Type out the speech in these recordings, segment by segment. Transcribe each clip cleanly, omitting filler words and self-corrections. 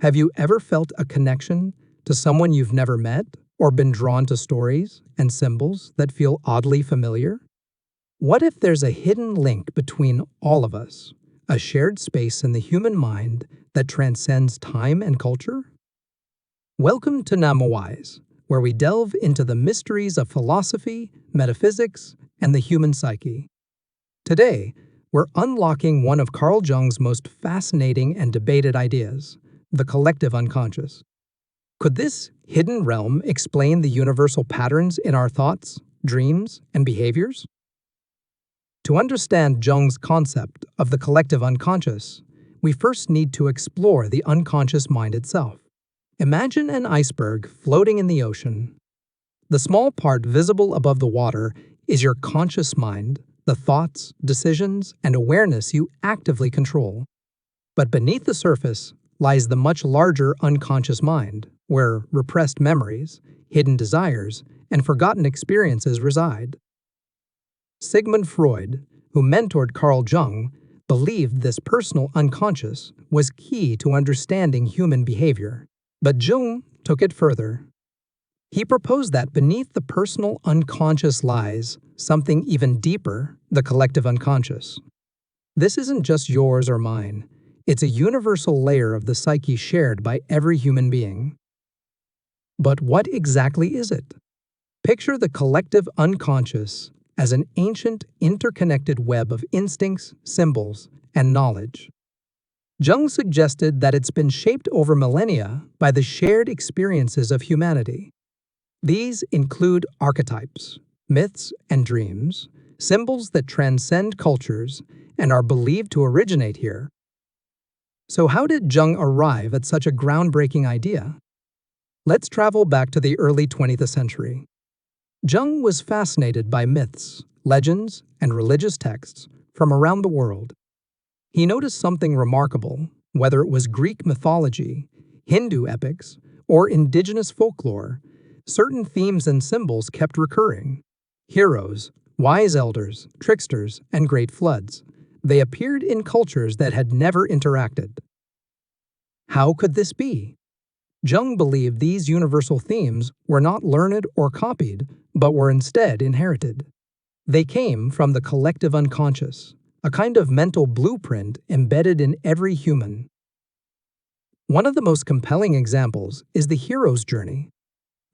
Have you ever felt a connection to someone you've never met, or been drawn to stories and symbols that feel oddly familiar? What if there's a hidden link between all of us, a shared space in the human mind that transcends time and culture? Welcome to Namawise, where we delve into the mysteries of philosophy, metaphysics, and the human psyche. Today, we're unlocking one of Carl Jung's most fascinating and debated ideas, the collective unconscious. Could this hidden realm explain the universal patterns in our thoughts, dreams, and behaviors? To understand Jung's concept of the collective unconscious, we first need to explore the unconscious mind itself. Imagine an iceberg floating in the ocean. The small part visible above the water is your conscious mind, the thoughts, decisions, and awareness you actively control. But beneath the surface lies the much larger unconscious mind, where repressed memories, hidden desires, and forgotten experiences reside. Sigmund Freud, who mentored Carl Jung, believed this personal unconscious was key to understanding human behavior. But Jung took it further. He proposed that beneath the personal unconscious lies something even deeper, the collective unconscious. This isn't just yours or mine. It's a universal layer of the psyche shared by every human being. But what exactly is it? Picture the collective unconscious as an ancient, interconnected web of instincts, symbols, and knowledge. Jung suggested that it's been shaped over millennia by the shared experiences of humanity. These include archetypes, myths and dreams, symbols that transcend cultures and are believed to originate here. So how did Jung arrive at such a groundbreaking idea? Let's travel back to the early 20th century. Jung was fascinated by myths, legends, and religious texts from around the world. He noticed something remarkable, whether it was Greek mythology, Hindu epics, or indigenous folklore. Certain themes and symbols kept recurring. Heroes, wise elders, tricksters, and great floods. They appeared in cultures that had never interacted. How could this be? Jung believed these universal themes were not learned or copied, but were instead inherited. They came from the collective unconscious, a kind of mental blueprint embedded in every human. One of the most compelling examples is the hero's journey.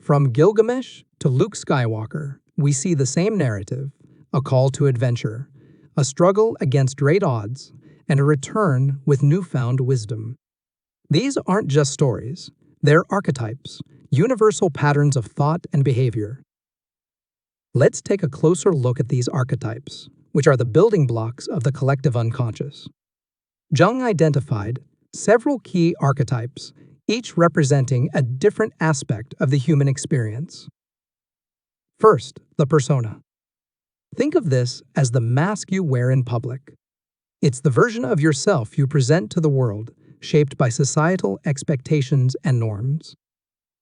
From Gilgamesh to Luke Skywalker, we see the same narrative, a call to adventure, a struggle against great odds, and a return with newfound wisdom. These aren't just stories, they're archetypes, universal patterns of thought and behavior. Let's take a closer look at these archetypes, which are the building blocks of the collective unconscious. Jung identified several key archetypes, each representing a different aspect of the human experience. First, the persona. Think of this as the mask you wear in public. It's the version of yourself you present to the world, shaped by societal expectations and norms.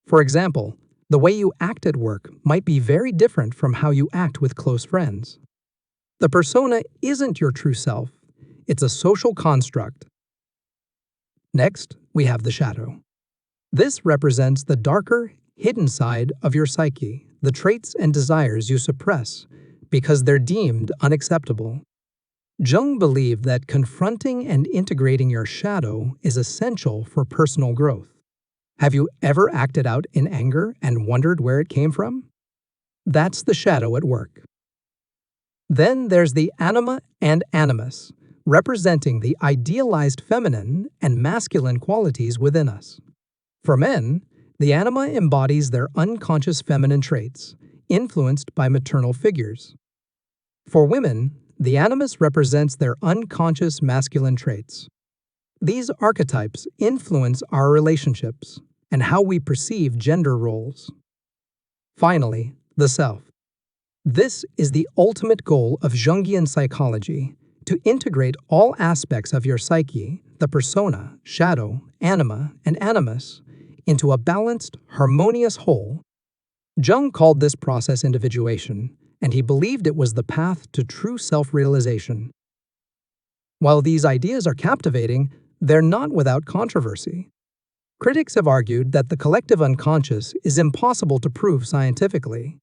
For example, the way you act at work might be very different from how you act with close friends. The persona isn't your true self, it's a social construct. Next, we have the shadow. This represents the darker, hidden side of your psyche, the traits and desires you suppress because they're deemed unacceptable. Jung believed that confronting and integrating your shadow is essential for personal growth. Have you ever acted out in anger and wondered where it came from? That's the shadow at work. Then there's the anima and animus, representing the idealized feminine and masculine qualities within us. For men, the anima embodies their unconscious feminine traits, influenced by maternal figures. For women, the animus represents their unconscious masculine traits. These archetypes influence our relationships and how we perceive gender roles. Finally, the self. This is the ultimate goal of Jungian psychology, to integrate all aspects of your psyche, the persona, shadow, anima, and animus, into a balanced, harmonious whole. Jung called this process individuation, and he believed it was the path to true self-realization. While these ideas are captivating, they're not without controversy. Critics have argued that the collective unconscious is impossible to prove scientifically.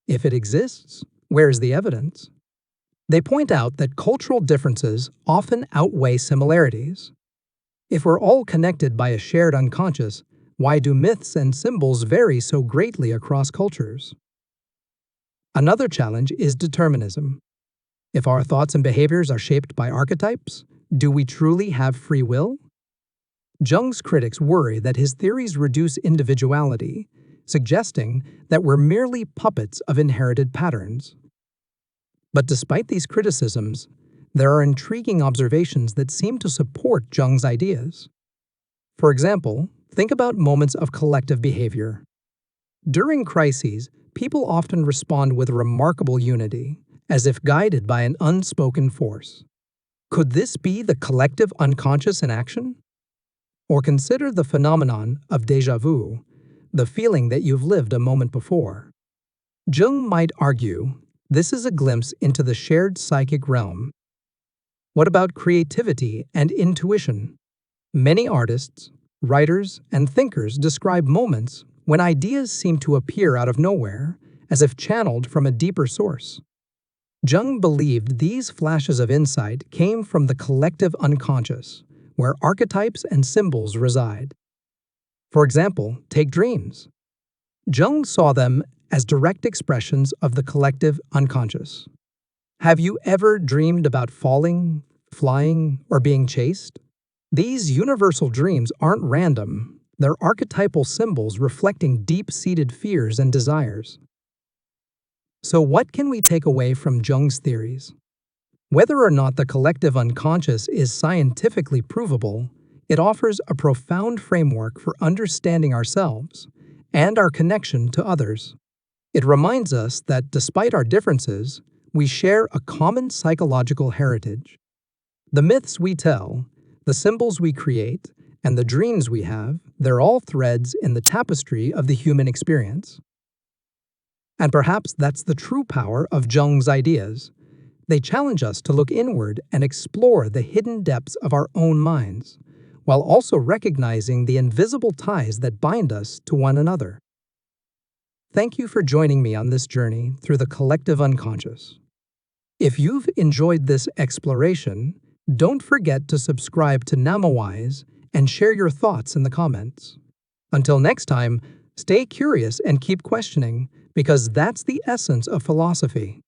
If it exists, where's the evidence? They point out that cultural differences often outweigh similarities. If we're all connected by a shared unconscious, why do myths and symbols vary so greatly across cultures? Another challenge is determinism. If our thoughts and behaviors are shaped by archetypes, do we truly have free will? Jung's critics worry that his theories reduce individuality, suggesting that we're merely puppets of inherited patterns. But despite these criticisms, there are intriguing observations that seem to support Jung's ideas. For example, think about moments of collective behavior. During crises, people often respond with remarkable unity, as if guided by an unspoken force. Could this be the collective unconscious in action? Or consider the phenomenon of déjà vu, the feeling that you've lived a moment before. Jung might argue this is a glimpse into the shared psychic realm. What about creativity and intuition? Many artists, writers, and thinkers describe moments when ideas seem to appear out of nowhere, as if channeled from a deeper source. Jung believed these flashes of insight came from the collective unconscious, where archetypes and symbols reside. For example, take dreams. Jung saw them as direct expressions of the collective unconscious. Have you ever dreamed about falling, flying, or being chased? These universal dreams aren't random. They're archetypal symbols reflecting deep-seated fears and desires. So what can we take away from Jung's theories? Whether or not the collective unconscious is scientifically provable, it offers a profound framework for understanding ourselves and our connection to others. It reminds us that despite our differences, we share a common psychological heritage. The myths we tell, the symbols we create, and the dreams we have, they're all threads in the tapestry of the human experience. And perhaps that's the true power of Jung's ideas. They challenge us to look inward and explore the hidden depths of our own minds, while also recognizing the invisible ties that bind us to one another. Thank you for joining me on this journey through the collective unconscious. If you've enjoyed this exploration, don't forget to subscribe to Namawise and share your thoughts in the comments. Until next time, stay curious and keep questioning, because that's the essence of philosophy.